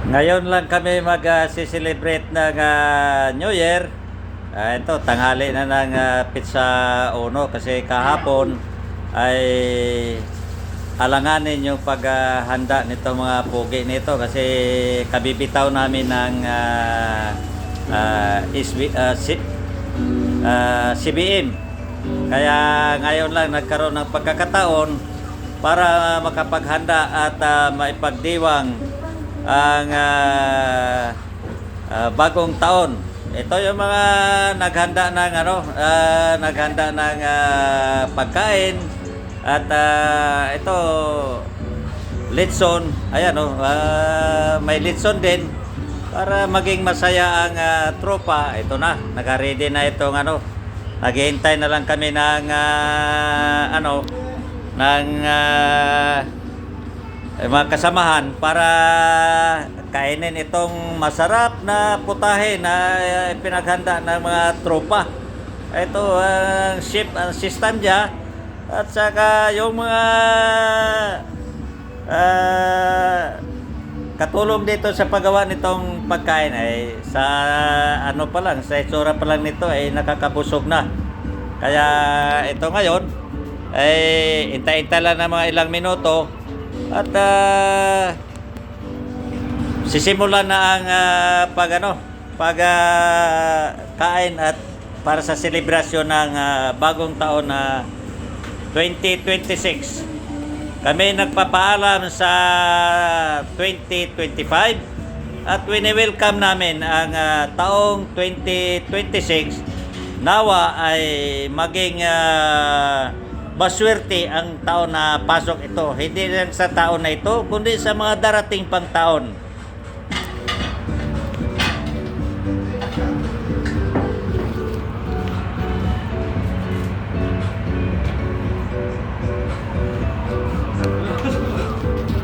Ngayon lang kami mag-celebrate ng New Year. Ito, tanghali na ng Pizza Uno kasi kahapon ay alanganin yung paghanda nito mga pugi nito kasi kabibitaw namin ng CBM. Kaya ngayon lang nagkaroon ng pagkakataon para makapaghanda at maipagdiwang ang bagong taon. Ito yung mga naghanda ng pagkain at ito litson. Ayan may litson din para maging masaya ang tropa. Ito na, naka-ready na itong naghihintay na lang kami ng mga kasamahan para kainin itong masarap na putahe na pinaghanda ng mga tropa. Ito ang system niya at saka yung mga katulong dito sa paggawa nitong pagkain ay sa sa itsura pa lang nito ay nakakabusog na. Kaya ito ngayon ay hintay-hintay lang ng mga ilang minuto at sisimulan na ang pagkain at para sa selebrasyon ng bagong taon na 2026. Kami nagpapaalam sa 2025 at wini-welcome namin ang taong 2026. Nawa ay maging maswerte ang taon na pasok ito. Hindi lang sa taon na ito, kundi sa mga darating pang taon.